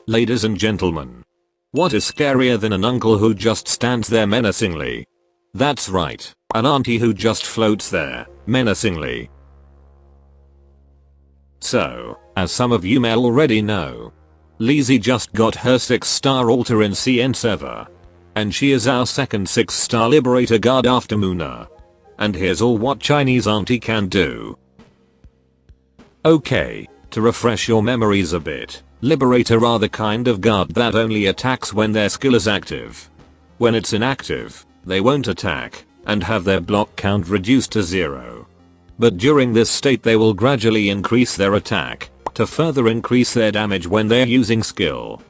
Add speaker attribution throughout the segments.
Speaker 1: Ladies and gentlemen, what is scarier than an uncle who just stands there menacingly? That's right, an auntie who just floats there, menacingly. So, as some of you may already know, Lizzy just got her 6-star altar in CN server. And she is our second 6-star Liberator guard after Muna. And here's all what Chinese auntie can do. Okay, to refresh your memories a bit, Liberator are the kind of guard that only attacks when their skill is active. When it's inactive, they won't attack, and have their block count reduced to 0. But during this state they will gradually increase their attack, to further increase their damage when they're using skill.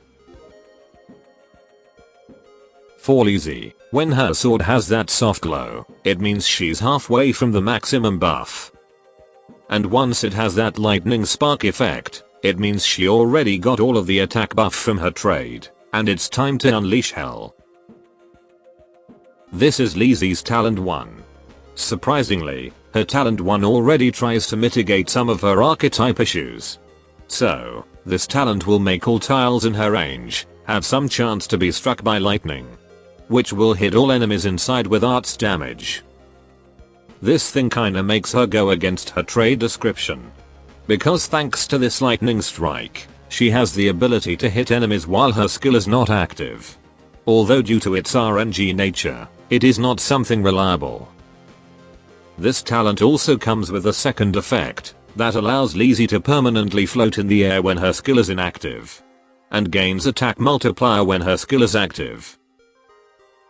Speaker 1: For Lizzy, when her sword has that soft glow, it means she's halfway from the maximum buff. And once it has that lightning spark effect, it means she already got all of the attack buff from her trade, and it's time to unleash hell. This is Lizzy's talent 1. Surprisingly, her talent 1 already tries to mitigate some of her archetype issues. So, this talent will make all tiles in her range have some chance to be struck by lightning, which will hit all enemies inside with arts damage. This thing kinda makes her go against her trade description. Because thanks to this lightning strike, she has the ability to hit enemies while her skill is not active. Although due to its RNG nature, it is not something reliable. This talent also comes with a second effect that allows Lizzy to permanently float in the air when her skill is inactive, and gains attack multiplier when her skill is active.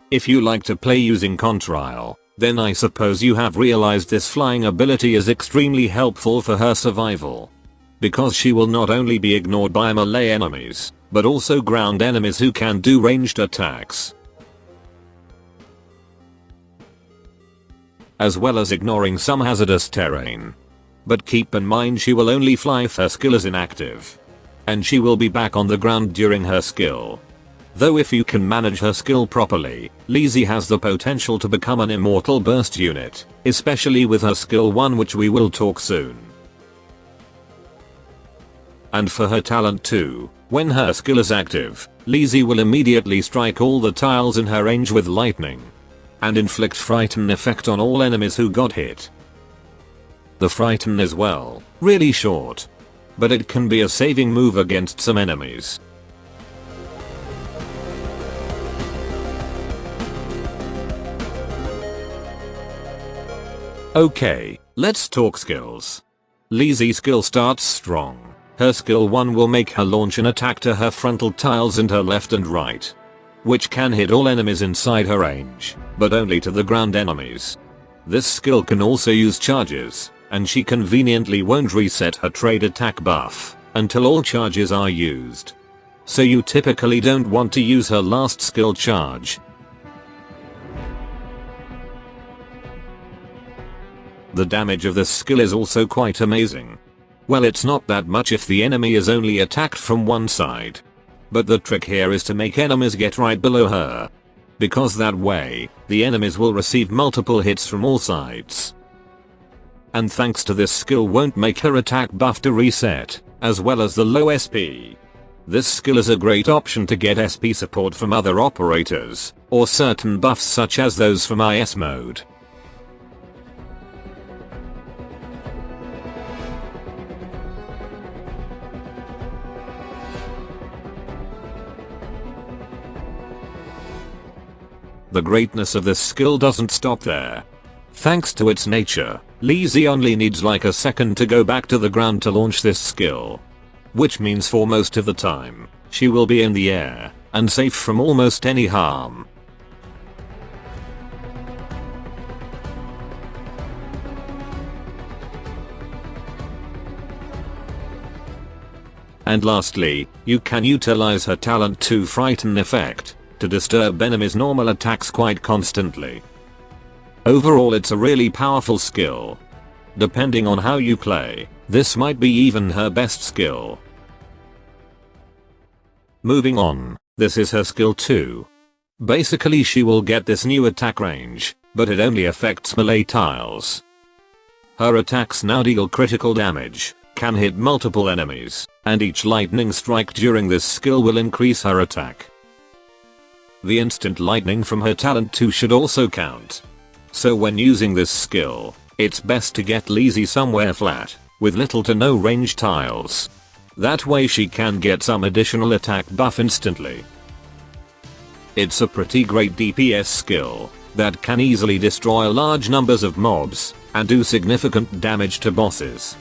Speaker 1: If you like to play using Contrail, then I suppose you have realized this flying ability is extremely helpful for her survival. Because she will not only be ignored by melee enemies, but also ground enemies who can do ranged attacks. As well as ignoring some hazardous terrain. But keep in mind she will only fly if her skill is inactive. And she will be back on the ground during her skill. Though if you can manage her skill properly, Lizzy has the potential to become an immortal burst unit, especially with her skill 1, which we will talk soon. And for her talent 2, when her skill is active, Lizzy will immediately strike all the tiles in her range with lightning. And inflict frighten effect on all enemies who got hit. The frighten is really short. But it can be a saving move against some enemies. Okay, let's talk skills. Lizzy's skill starts strong. Her skill 1 will make her launch an attack to her frontal tiles and her left and right, which can hit all enemies inside her range, but only to the ground enemies. This skill can also use charges, and she conveniently won't reset her trade attack buff until all charges are used. So you typically don't want to use her last skill charge. The damage of this skill is also quite amazing. Well, it's not that much if the enemy is only attacked from one side. But the trick here is to make enemies get right below her. Because that way, the enemies will receive multiple hits from all sides. And thanks to this skill won't make her attack buff to reset, as well as the low SP. This skill is a great option to get SP support from other operators, or certain buffs such as those from IS mode. The greatness of this skill doesn't stop there. Thanks to its nature, Lizzy only needs like a second to go back to the ground to launch this skill. Which means for most of the time, she will be in the air, and safe from almost any harm. And lastly, you can utilize her talent 2 Frighten effect to disturb enemies' normal attacks quite constantly. Overall, it's a really powerful skill. Depending on how you play, this might be even her best skill. Moving on, this is her skill 2. Basically she will get this new attack range, but it only affects melee tiles. Her attacks now deal critical damage, can hit multiple enemies, and each lightning strike during this skill will increase her attack. The instant lightning from her talent 2 should also count. So when using this skill, it's best to get Leizi somewhere flat, with little to no range tiles. That way she can get some additional attack buff instantly. It's a pretty great DPS skill that can easily destroy large numbers of mobs and do significant damage to bosses.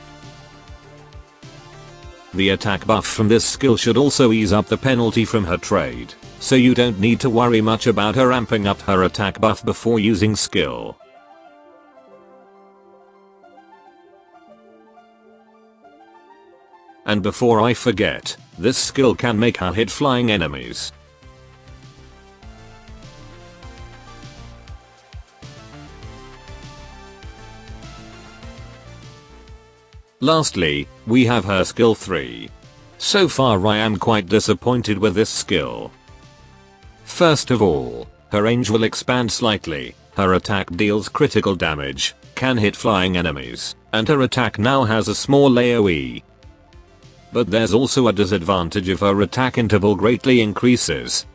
Speaker 1: The attack buff from this skill should also ease up the penalty from her trade, so you don't need to worry much about her amping up her attack buff before using skill. And before I forget, this skill can make her hit flying enemies. Lastly, we have her skill 3. So far I am quite disappointed with this skill. First of all, her range will expand slightly, her attack deals critical damage, can hit flying enemies, and her attack now has a small AoE. But there's also a disadvantage if her attack interval greatly increases.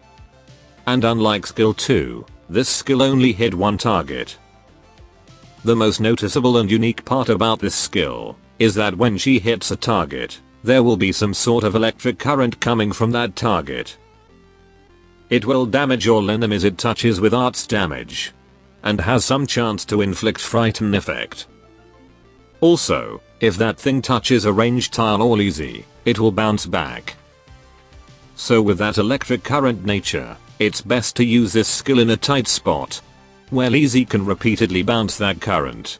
Speaker 1: And unlike skill 2, this skill only hit one target. The most noticeable and unique part about this skill is that when she hits a target, there will be some sort of electric current coming from that target. It will damage all enemies it touches with arts damage, and has some chance to inflict frighten effect. Also, if that thing touches a ranged tile or Lizzy, it will bounce back. So with that electric current nature, it's best to use this skill in a tight spot, where Lizzy can repeatedly bounce that current.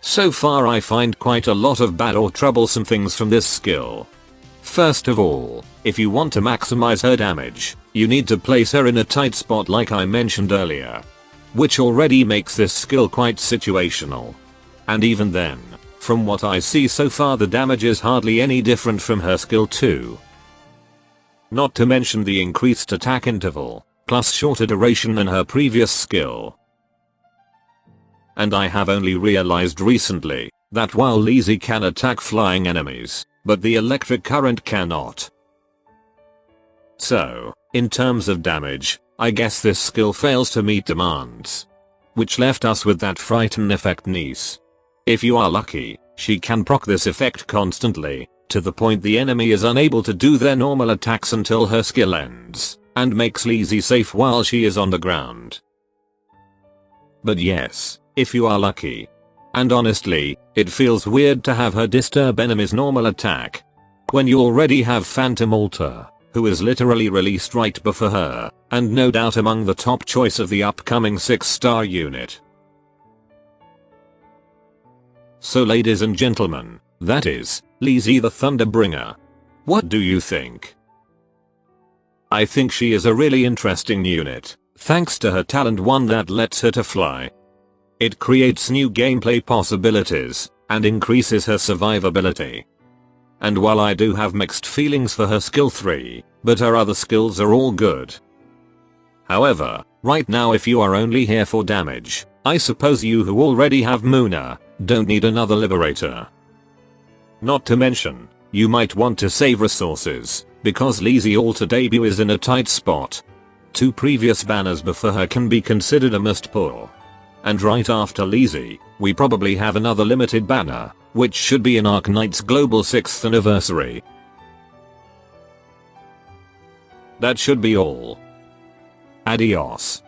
Speaker 1: So far I find quite a lot of bad or troublesome things from this skill. First of all, if you want to maximize her damage, you need to place her in a tight spot like I mentioned earlier, which already makes this skill quite situational. And even then, from what I see so far, the damage is hardly any different from her skill 2. Not to mention the increased attack interval, plus shorter duration than her previous skill. And I have only realized recently that while Lizzy can attack flying enemies, but the electric current cannot. So, in terms of damage, I guess this skill fails to meet demands. Which left us with that frighten effect niece. If you are lucky, she can proc this effect constantly, to the point the enemy is unable to do their normal attacks until her skill ends, and makes Lizzy safe while she is on the ground. But yes, if you are lucky. And honestly, it feels weird to have her disturb enemies' normal attack, when you already have Phantom Altar, who is literally released right before her, and no doubt among the top choice of the upcoming 6-star unit. So ladies and gentlemen, that is, Leizi the Thunderbringer. What do you think? I think she is a really interesting unit, thanks to her talent 1 that lets her to fly. It creates new gameplay possibilities, and increases her survivability. And while I do have mixed feelings for her skill 3, but her other skills are all good. However, right now if you are only here for damage, I suppose you who already have Muna, don't need another Liberator. Not to mention, you might want to save resources, because Leizi Altar debut is in a tight spot. 2 previous banners before her can be considered a must pull. And right after Leizi, we probably have another limited banner, which should be in Arknights Global 6th anniversary. That should be all. Adios.